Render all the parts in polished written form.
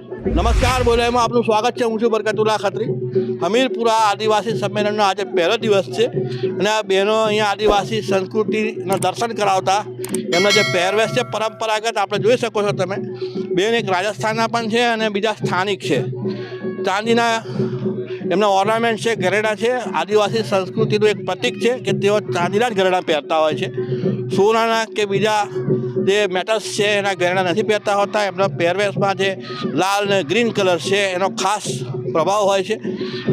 નમસ્કાર, બોલાયમાં આપનું સ્વાગત છે। હું છું બરકતુલ્લા ખત્રી। હમીરપુરા આદિવાસી સંમેલનનો આજે પહેલો દિવસ છે અને આ બહેનો અહીંયા આદિવાસી સંસ્કૃતિના દર્શન કરાવતા એમના જે પહેરવેશ છે પરંપરાગત આપણે જોઈ શકો છો તમે। બેન એક રાજસ્થાનના પણ છે અને બીજા સ્થાનિક છે। ચાંદીના એમના ઓર્નામેન્ટ છે, ગરેડા છે। આદિવાસી સંસ્કૃતિનું એક પ્રતીક છે કે તેઓ ચાંદીના જ ગરેડા પહેરતા હોય છે। સોનાના કે બીજા જે મેટલ્સ છે એના ગહેણા નથી પહેરતા હોતા। એમના પહેરવેશમાં જે લાલ ને ગ્રીન કલર છે એનો ખાસ પ્રભાવ હોય છે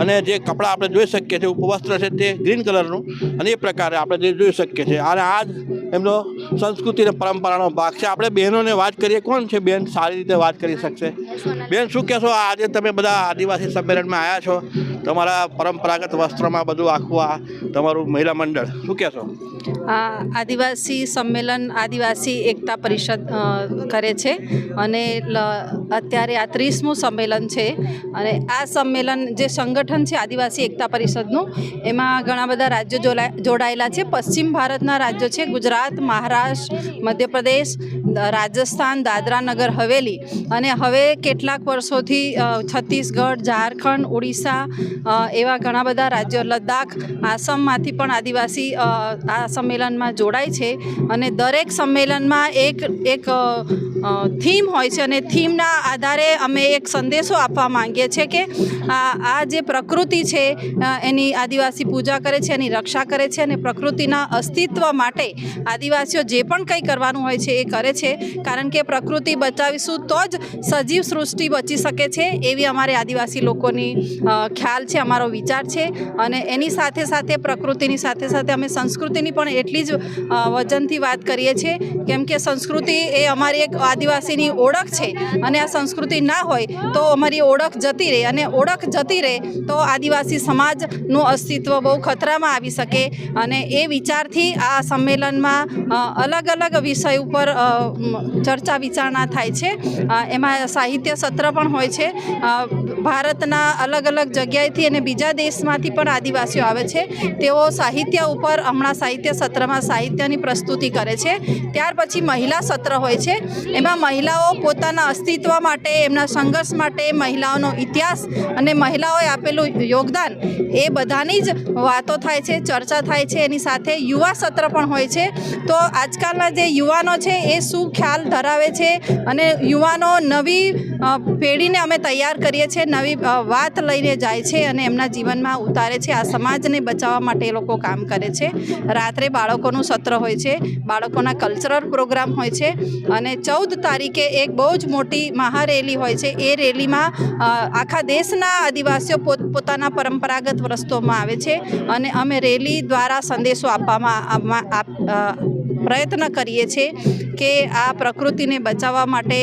અને જે કપડાં આપણે જોઈ શકીએ છીએ, ઉપવસ્ત્ર છે તે ગ્રીન કલરનું અને એ પ્રકારે આપણે જે જોઈ શકીએ છીએ અને આ જ એમનો સંસ્કૃતિ અને પરંપરાનો ભાગ છે। આપણે બહેનોને વાત કરીએ, કોણ છે બેન સારી રીતે વાત કરી શકશે? બેન, શું કહેશો? આજે તમે બધા આદિવાસી સંમેલનમાં આવ્યા છો, તમારા પરંપરાગત વસ્ત્રોમાં બધું આખું આ તમારું મહિલા મંડળ, શું કહેશો? આદિવાસી સંમેલન આદિવાસી એકતા પરિષદ કરે છે અને અત્યારે આ 30મું સંમેલન છે અને આ સંમેલન જે સંગઠન છે આદિવાસી એકતા પરિષદનું, એમાં ઘણા બધા રાજ્યો જોડાયેલા છે। પશ્ચિમ ભારતના રાજ્યો છે ગુજરાત, મહારાષ્ટ્ર, મધ્યપ્રદેશ, રાજસ્થાન, દાદરા નગર હવેલી અને હવે કેટલાક વર્ષોથી છત્તીસગઢ, ઝારખંડ, ઓડિશા એવા ઘણા બધા રાજ્યો, લદ્દાખ, આસામમાંથી પણ આદિવાસી આ સંમેલનમાં જોડાય છે અને દરેક સંમેલનમાં એક થીમ હોય છે અને થીમના આધારે અમે એક સંદેશો આપવા માંગીએ છીએ કે આ જે પ્રકૃતિ છે એની આદિવાસી પૂજા કરે છે, એની રક્ષા કરે છે અને પ્રકૃતિના અસ્તિત્વ માટે આદિવાસીઓ જે પણ કંઈ કરવાનું હોય છે એ કરે છે, કારણ કે પ્રકૃતિ બચાવીશું તો જ સજીવ સૃષ્ટિ બચી શકે છે એવી અમારે આદિવાસી લોકોની ખ્યાલ છે, અમારો વિચાર છે। અને એની સાથે સાથે પ્રકૃતિની સાથે સાથે અમે સંસ્કૃતિની પણ એટલી જ વજનથી વાત કરીએ છીએ, કેમ કે સંસ્કૃતિ એ અમારી એક આદિવાસીની ઓળખ છે અને આ સંસ્કૃતિ ના હોય તો અમારી ઓળખ જતી રહે અને ઓળખ જતી રહે તો આદિવાસી સમાજનું અસ્તિત્વ બહુ ખતરામાં આવી શકે અને એ વિચારથી આ સંમેલનમાં અલગ અલગ વિષય ઉપર ચર્ચા વિચારણા થાય છે। એમાં સાહિત્ય સત્ર પણ હોય છે। ભારતના અલગ અલગ જગ્યાએથી અને બીજા દેશમાંથી પણ આદિવાસીઓ આવે છે। તેઓ સાહિત્ય ઉપર હમણાં સાહિત્ય સત્રમાં સાહિત્યની પ્રસ્તુતિ કરે છે। ત્યાર પછી મહિલા સત્ર હોય છે। એમાં મહિલાઓ પોતાના અસ્તિત્વ માટે, એમના સંઘર્ષ માટે, મહિલાઓનો ઇતિહાસ અને મહિલાઓએ આપેલું યોગદાન એ બધાની જ વાતો થાય છે, ચર્ચા થાય છે। એની સાથે યુવા સત્ર પણ હોય છે। તો આજકાલના જે યુવાનો છે એ શું ખ્યાલ ધરાવે છે અને યુવાનો નવી પેઢીને અમે તૈયાર કરીએ છીએ, નવી વાત લઈને જાય છે અને એમના જીવનમાં ઉતારે છે। આ સમાજને બચાવવા માટે એ લોકો કામ કરે છે। રાત્રે બાળકોનું સત્ર હોય છે, બાળકોના કલ્ચરલ પ્રોગ્રામ હોય છે અને 14 તારીખે એક બહુ જ મોટી મહારેલી હોય છે। એ રેલીમાં આખા દેશના આદિવાસીઓ પોતાના પરંપરાગત વસ્ત્રોમાં આવે છે અને અમે રેલી દ્વારા સંદેશો આપવામાં પ્રયત્ન કરીએ છીએ કે આ પ્રકૃતિને બચાવવા માટે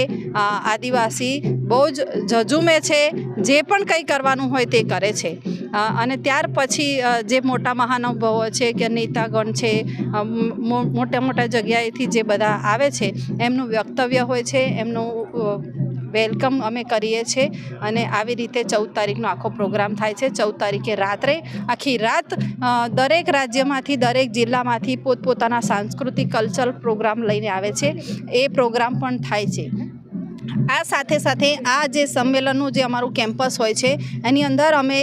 આદિવાસી બહુ જ ઝઝૂમે છે, જે પણ કંઈ કરવાનું હોય તે કરે છે। અને ત્યાર પછી જે મોટા મહાનુભાવો છે કે નેતાગણ છે, મોટા મોટા જગ્યાએથી જે બધા આવે છે એમનું વક્તવ્ય હોય છે, એમનું વેલકમ અમે કરીએ છીએ અને આવી રીતે 14 તારીખનો આખો પ્રોગ્રામ થાય છે। 14 તારીખે રાત્રે આખી રાત દરેક રાજ્યમાંથી, દરેક જિલ્લામાંથી પોતપોતાના સાંસ્કૃતિક કલ્ચરલ પ્રોગ્રામ લઈને આવે છે, એ પ્રોગ્રામ પણ થાય છે। આ સાથે સાથે આ જે સંમેલનનું જે અમારું કેમ્પસ હોય છે એની અંદર અમે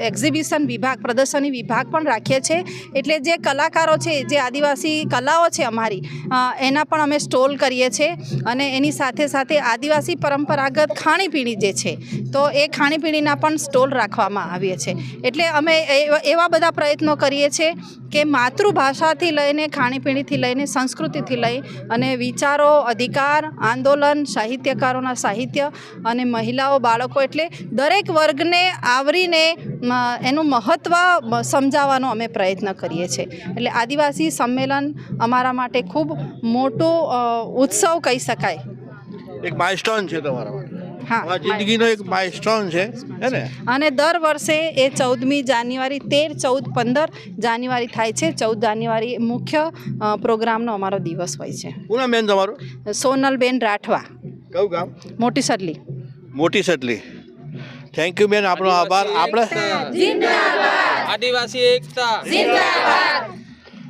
એક્ઝિબિશન વિભાગ, પ્રદર્શની વિભાગ પણ રાખીએ છીએ। એટલે જે કલાકારો છે, જે આદિવાસી કલાઓ છે અમારી, એના પણ અમે સ્ટોલ કરીએ છીએ અને એની સાથે સાથે આદિવાસી પરંપરાગત ખાણીપીણી જે છે તો એ ખાણીપીણીના પણ સ્ટોલ રાખવામાં આવીએ છીએ। એટલે અમે એવા બધા પ્રયત્નો કરીએ છીએ કે માતૃભાષાથી લઈને, ખાણીપીણીથી લઈને, સંસ્કૃતિથી લઈ અને વિચારો, અધિકાર, આંદોલન, સાહિત્યકારોના સાહિત્ય અને મહિલાઓ, બાળકો, એટલે દરેક વર્ગને આવરીને એનું મહત્ત્વ સમજાવવાનો અમે પ્રયત્ન કરીએ છીએ। એટલે આદિવાસી સંમેલન અમારા માટે ખૂબ મોટો ઉત્સવ કહી શકાય। એક માઇલસ્ટોન છે તમારા માટે, હા, જિંદગીનો એક માઇલસ્ટોન છે, હે ને? અને દર વર્ષે એ 14મી જાન્યુઆરી, 13, 14, 15 જાન્યુઆરી થાય છે। 14 જાન્યુઆરી મુખ્ય પ્રોગ્રામનો અમારો દિવસ હોય છે। શું નામ બેન તમારું? સોનલબેન રાઠવા, કયું ગામ? મોટી સડલી। મોટી સટલી। થેન્ક યુ બેન, આપણો આભાર। આપણે આદિવાસી એકતા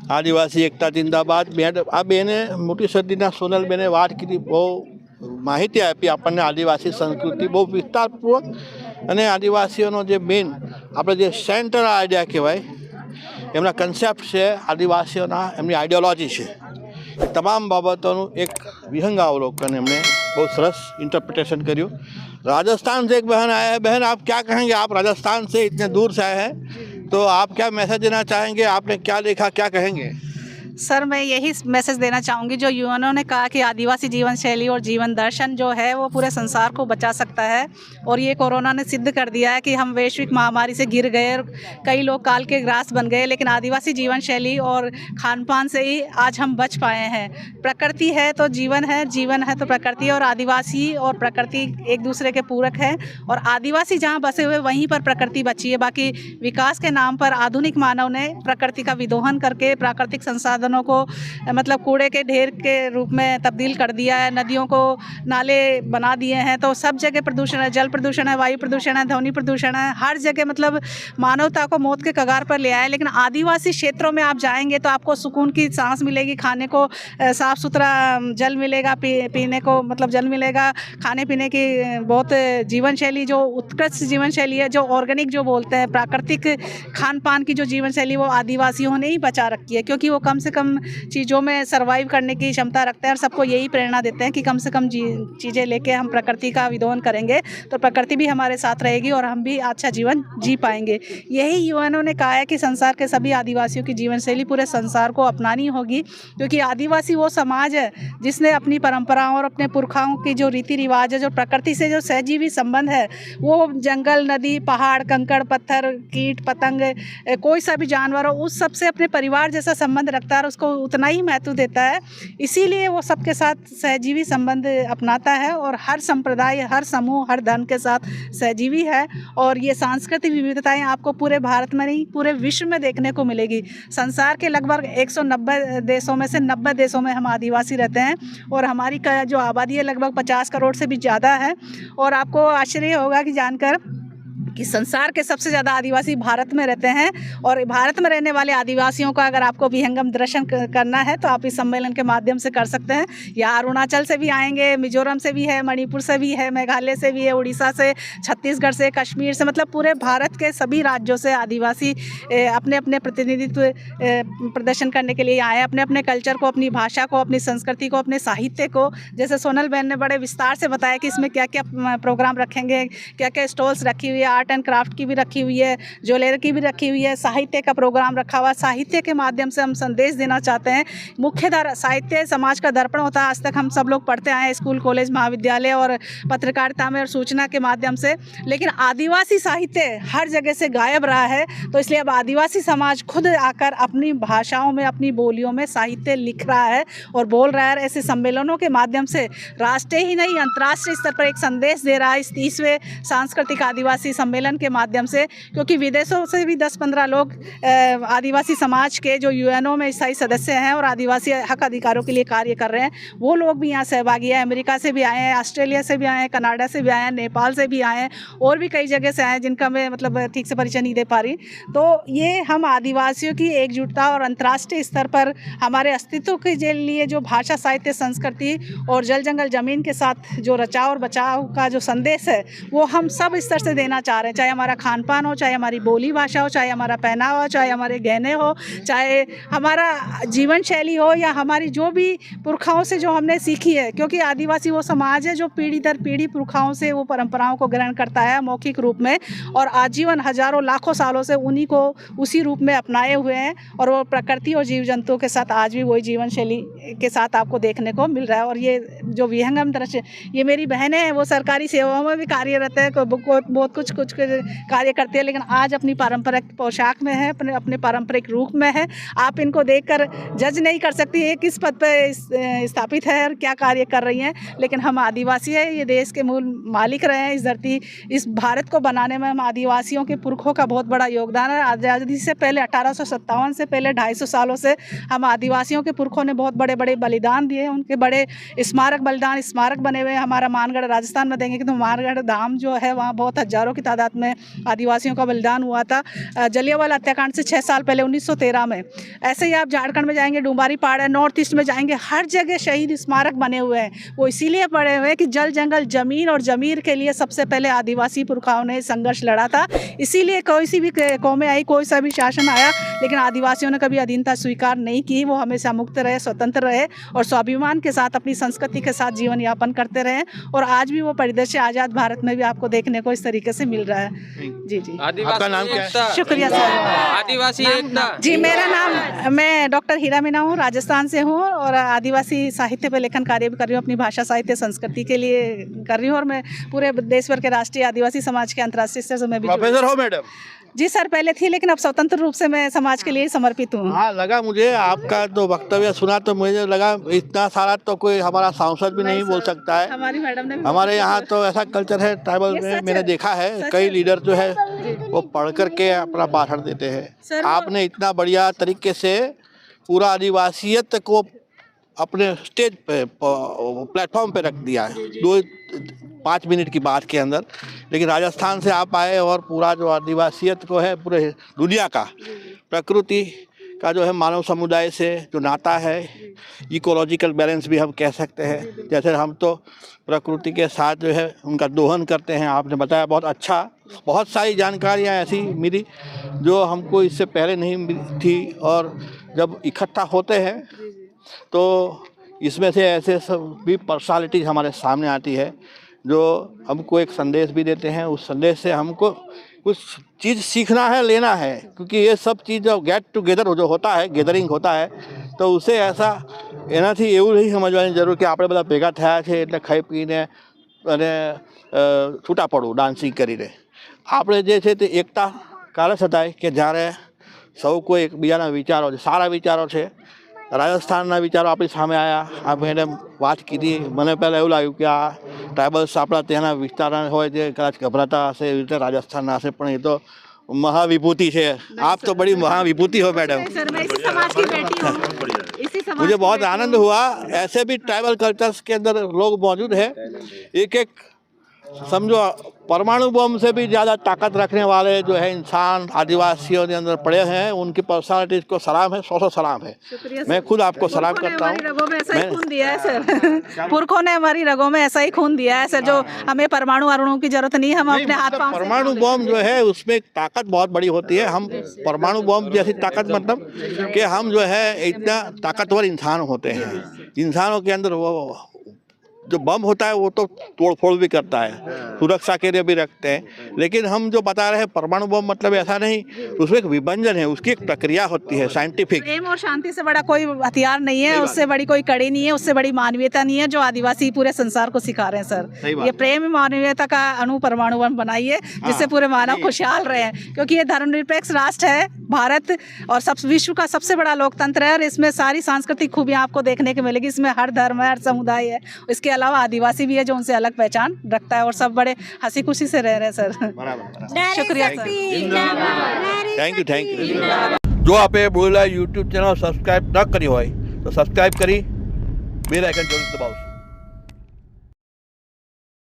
આદિવાસી એકતા જિંદાબાદ। બેન, આ બેને મોટી સદીના સોનલ બેને વાત કીધી, બહુ માહિતી આપી આપણને આદિવાસી સંસ્કૃતિ બહુ વિસ્તારપૂર્વક અને આદિવાસીઓનો જે મેઇન આપણે જે સેન્ટર આઈડિયા કહેવાય એમના કન્સેપ્ટ છે, આદિવાસીઓના એમની આઈડિયોલોજી છે, એ તમામ બાબતોનું એક વિહંગાવલોકન એમણે बहुत सरस इंटरप्रिटेशन करियो। राजस्थान से एक बहन आया है। बहन, आप क्या कहेंगे? आप राजस्थान से इतने दूर से आए हैं, तो आप क्या मैसेज देना चाहेंगे? आपने क्या देखा, क्या कहेंगे? सर, मैं यही मैसेज देना चाहूँगी, जो युवाओं ने कहा कि आदिवासी जीवन शैली और जीवन दर्शन जो है वो पूरे संसार को बचा सकता है, और ये कोरोना ने सिद्ध कर दिया है कि हम वैश्विक महामारी से गिर गए और कई लोग काल के ग्रास बन गए, लेकिन आदिवासी जीवन शैली और खान पान से ही आज हम बच पाए हैं। प्रकृति है तो जीवन है, जीवन है तो प्रकृति, और आदिवासी और प्रकृति एक दूसरे के पूरक है, और आदिवासी जहाँ बसे हुए वहीं पर प्रकृति बची है। बाकी विकास के नाम पर आधुनिक मानव ने प्रकृति का विदोहन करके प्राकृतिक संसाधनों को मतलब कूड़े के ढेर के रूप में तब्दील कर दिया है, नदियों को नाले बना दिए हैं, तो सब जगह प्रदूषण है, जल प्रदूषण है, वायु प्रदूषण है, ध्वनि प्रदूषण है, हर जगह मतलब मानवता को मौत के कगार पर ले आया है। लेकिन आदिवासी क्षेत्रों में आप जाएंगे तो आपको सुकून की सांस मिलेगी, खाने को साफ़ सुथरा जल मिलेगा, पीने को मतलब जल मिलेगा, खाने पीने की बहुत जीवन शैली जो उत्कृष्ट जीवन शैली है, जो ऑर्गेनिक जो बोलते हैं, प्राकृतिक खान पान की जो जीवन शैली वो आदिवासियों ने ही बचा रखी है, क्योंकि वो कम से कम चीज़ों में सर्वाइव करने की क्षमता रखते हैं, और सबको यही प्रेरणा देते हैं कि कम से कम चीज़ें लेके हम प्रकृति का विदोहन करेंगे तो प्रकृति भी हमारे साथ रहेगी और हम भी अच्छा जीवन जी पाएंगे। यही युवाओं ने कहा है कि संसार के सभी आदिवासियों की जीवन शैली पूरे संसार को अपनानी होगी, क्योंकि आदिवासी वो समाज है जिसने अपनी परंपराओं और अपने पुरखाओं की जो रीति रिवाज है, जो प्रकृति से जो सहजीवी संबंध है, वो जंगल, नदी, पहाड़, कंकड़, पत्थर, कीट पतंग, कोई सा भी जानवर हो, उस सबसे अपने परिवार जैसा संबंध रखता है, उसको उतना ही महत्व देता है। इसीलिए वो सबके साथ सहजीवी संबंध अपनाता है, और हर संप्रदाय, हर समूह, हर धर्म के साथ सहजीवी है। और ये सांस्कृतिक विविधताएं आपको पूरे भारत में नहीं पूरे विश्व में देखने को मिलेगी। संसार के लगभग 190 देशों में से 90 देशों में हम आदिवासी रहते हैं, और हमारी जो आबादी है लगभग 50 करोड़ से भी ज़्यादा है। और आपको आश्चर्य होगा कि जानकर कि संसार के सबसे ज़्यादा आदिवासी भारत में रहते हैं, और भारत में रहने वाले आदिवासियों का अगर आपको विहंगम दर्शन करना है तो आप इस सम्मेलन के माध्यम से कर सकते हैं। यहाँ अरुणाचल से भी आएंगे, मिजोरम से भी है, मणिपुर से भी है, मेघालय से भी है, उड़ीसा से, छत्तीसगढ़ से, कश्मीर से, मतलब पूरे भारत के सभी राज्यों से आदिवासी अपने अपने प्रतिनिधित्व प्रदर्शन करने के लिए आए हैं, अपने अपने कल्चर को, अपनी भाषा को, अपनी संस्कृति को, अपने साहित्य को। जैसे सोनल बहन ने बड़े विस्तार से बताया कि इसमें क्या क्या प्रोग्राम रखेंगे, क्या क्या स्टॉल्स रखी हुई है, आर्ट एंड क्राफ्ट की भी रखी हुई है, ज्वेलरी की भी रखी हुई है, साहित्य का प्रोग्राम रखा हुआ है। साहित्य के माध्यम से हम संदेश देना चाहते हैं। मुख्य धारा साहित्य समाज का दर्पण होता है, आज तक हम सब लोग पढ़ते आए हैं स्कूल, कॉलेज, महाविद्यालय और पत्रकारिता में और सूचना के माध्यम से, लेकिन आदिवासी साहित्य हर जगह से गायब रहा है। तो इसलिए अब आदिवासी समाज खुद आकर अपनी भाषाओं में, अपनी बोलियों में साहित्य लिख रहा है और बोल रहा है। ऐसे सम्मेलनों के माध्यम से राष्ट्रीय ही नहीं अंतर्राष्ट्रीय स्तर पर एक संदेश दे रहा है इस 30वें सांस्कृतिक आदिवासी सम्मेलन के माध्यम से, क्योंकि विदेशों से भी 10-15 लोग आदिवासी समाज के जो यूएनओ में स्थायी सदस्य हैं और आदिवासी हक अधिकारों के लिए कार्य कर रहे हैं, वो लोग भी यहाँ सहभागी हैं। अमेरिका से भी आए हैं, ऑस्ट्रेलिया से भी आए हैं, कनाडा से भी आए हैं, नेपाल से भी आए हैं, और भी कई जगह से आए हैं जिनका मैं मतलब ठीक से परिचय नहीं दे पा रही। तो ये हम आदिवासियों की एकजुटता और अंतर्राष्ट्रीय स्तर पर हमारे अस्तित्व के लिए जो भाषा, साहित्य, संस्कृति और जल जंगल ज़मीन के साथ जो रचाव और बचाव का जो संदेश है, वो हम सब स्तर से देना चाह रहे हैं। चाहे हमारा खान पान हो, चाहे हमारी बोली भाषा हो, चाहे हमारा पहनावा हो, चाहे हमारे गहने हो, चाहे हमारा जीवन शैली हो, या हमारी जो भी पुरखाओं से जो हमने सीखी है, क्योंकि आदिवासी वो समाज है जो पीढ़ी दर पीढ़ी पुरखाओं से वो परंपराओं को ग्रहण करता है मौखिक रूप में, और आजीवन हजारों लाखों सालों से उन्हीं को उसी रूप में अपनाए हुए हैं, और वो प्रकृति और जीव जंतुओं के साथ आज भी वही जीवन शैली के साथ आपको देखने को मिल रहा है। और ये जो विहंगम दृश्य, ये मेरी बहनें हैं, वो सरकारी सेवाओं में भी कार्यरत है, बहुत कुछ कार्य करते हैं, लेकिन आज अपनी पारंपरिक पोशाक में है, अपने पारंपरिक रूप में है। आप इनको देखकर जज नहीं कर सकती है किस पद पर स्थापित है और क्या कार्य कर रही हैं, लेकिन हम आदिवासी हैं, ये देश के मूल मालिक रहे हैं। इस धरती, इस भारत को बनाने में हम आदिवासियों के पुरखों का बहुत बड़ा योगदान है। आज़ादी से पहले 1857 से पहले 250 सालों से हम आदिवासियों के पुरखों ने बहुत बड़े बड़े बलिदान दिए, उनके बड़े स्मारक, बलिदान स्मारक बने हुए हैं। हमारा मानगढ़ राजस्थान में देंगे कि तो मानगढ़ धाम जो है, वहाँ बहुत हजारों की तादाद तादाद में आदिवासियों का बलिदान हुआ था जलियांवाला हत्याकांड से 6 साल पहले 1913 में। ऐसे ही आप झारखंड में जाएंगे, डुम्बारी पहाड़ है, नॉर्थ ईस्ट में जाएंगे, हर जगह शहीद स्मारक बने हुए हैं। वो इसीलिए पड़े हुए हैं कि जल जंगल जमीन और जमीर के लिए सबसे पहले आदिवासी पुरखाओं ने संघर्ष लड़ा था। इसीलिए कोई सी भी कौमें आई, कोई सा भी शासन आया, लेकिन आदिवासियों ने कभी अधीनता स्वीकार नहीं की। वो हमेशा मुक्त रहे, स्वतंत्र रहे और स्वाभिमान के साथ अपनी संस्कृति के साथ जीवन यापन करते रहे। और आज भी वो परिदृश्य आज़ाद भारत में भी आपको देखने को इस तरीके से मिल रहा है। जी जी। आपका नाम क्या है? शुक्रिया सर। आदिवासी एकता। जी, मेरा नाम, मैं डॉक्टर हीरा मीना हूँ, राजस्थान से हूँ और आदिवासी साहित्य पर लेखन कार्य भी कर रही हूँ, अपनी भाषा साहित्य संस्कृति के लिए कर रही हूँ। और मैं पूरे देश भर के राष्ट्रीय आदिवासी समाज के अंतर्राष्ट्रीय स्तर से मैं भी प्रोफेसर हो मैडम? जी सर, पहले थी, लेकिन अब स्वतंत्र रूप से मैं समाज के लिए समर्पित हूँ। हाँ, लगा मुझे आपका तो वक्तव्य सुना तो मुझे लगा इतना सारा तो कोई हमारा सांसद भी नहीं बोल सकता है। हमारी मैडम ने भी हमारे यहाँ तो ऐसा कल्चर है ट्राइबल में, मैंने देखा है कई लीडर जो है वो पढ़ करके अपना भाषण देते हैं। आपने इतना बढ़िया तरीके से पूरा आदिवासियत को अपने स्टेज पे प्लेटफॉर्म पे रख दिया है 2-5 मिनट की बात के अंदर। लेकिन राजस्थान से आप आए और पूरा जो आदिवासियत को है पूरे दुनिया का, प्रकृति का जो है मानव समुदाय से जो नाता है, इकोलॉजिकल बैलेंस भी हम कह सकते हैं। जैसे हम तो प्रकृति के साथ जो है उनका दोहन करते हैं, आपने बताया बहुत अच्छा। बहुत सारी जानकारियाँ ऐसी मिली जो हमको इससे पहले नहीं मिली थी। और जब इकट्ठा होते हैं तो इसमें से ऐसे सब भी पर्सनालिटीज हमारे सामने आती है जो हमको एक संदेश भी देते हैं। उस संदेश से हमको कुछ चीज़ सीखना है, लेना है, क्योंकि ये सब चीज़ जो गेट टुगेदर जो होता है, गैदरिंग होता है, तो उसे ऐसा એનાથી એવું નહીં સમજવાની જરૂર કે આપણે બધા ભેગા થયા છે એટલે ખાઈ પીને અને છૂટા પડવું ડાન્સિંગ કરીને. આપણે જે છે તે એકતા કાલે થતાય કે જ્યારે સૌ કોઈ એકબીજાના વિચારો છે, સારા વિચારો છે. રાજસ્થાનના વિચારો આપણી સામે આવ્યા. આ મેડમ વાત કીધી, મને પહેલાં એવું લાગ્યું કે આ ટ્રાઇબલ્સ આપણા ત્યાંના વિસ્તારના હોય જે કદાચ ગભરાતા હશે, એવી રીતે રાજસ્થાનના હશે, પણ એ તો महाविभूति है. आप तो बड़ी महाविभूति हो मैडम. सर, मैं इसी समाज की बेटी हूँ, इसी समाज मुझे बहुत आनंद हुआ. ऐसे भी ट्राइबल कल्चर्स के अंदर लोग मौजूद हैं. एक एक समझो परमाणु बम से भी ज़्यादा ताकत रखने वाले जो है इंसान आदिवासियों के अंदर पड़े हैं. उनकी पर्सनालिटीज को सलाम है, 100 सलाम है. मैं खुद आपको सलाम करता हूँ. रगों में ऐसा ही खून दिया है सर. पुरखों ने हमारी रगों में ऐसा ही खून दिया है सर, जो हमें परमाणु अणुओं की जरूरत नहीं. हम अपने हाथ पांव से परमाणु बम जो है उसमें ताकत बहुत बड़ी होती है. हम परमाणु बम जैसी ताकत मतलब कि हम जो है इतना ताकतवर इंसान होते हैं. इंसानों के अंदर वो जो बम होता है वो तो तोड़ फोड़ भी करता है, सुरक्षा के लिए भी रखते हैं. लेकिन हम जो बता रहे हैं परमाणु बम मतलब ऐसा नहीं, उसमें एक विभंजन है, उसकी एक प्रक्रिया होती है साइंटिफिक. प्रेम और शांति से बड़ा कोई हथियार नहीं है, उससे बड़ी कोई कड़ी नहीं है, उससे बड़ी मानवीयता नहीं है जो आदिवासी पूरे संसार को सिखा रहे हैं सर. ये प्रेम मानवीयता का अणु परमाणु बम बनाइए जिससे पूरे मानव खुशहाल रहे. क्योंकि ये धर्मनिरपेक्ष राष्ट्र है भारत और सब विश्व का सबसे बड़ा लोकतंत्र है. और इसमें सारी सांस्कृतिक खूबियाँ आपको देखने को मिलेगी. इसमें हर धर्म है, हर समुदाय है. इसके अलावा आदिवासी भी है जो उनसे अलग पहचान रखता है और सब बड़े हंसी खुशी से रह रहे हैं सर. शुक्रिया सर. Thank you. जो आपे बोला यूट्यूब चैनल सब्सक्राइब न करी હોય તો સબસ્ક્રાઇબ કરી બેલ આઇકન જરૂર દબાવો.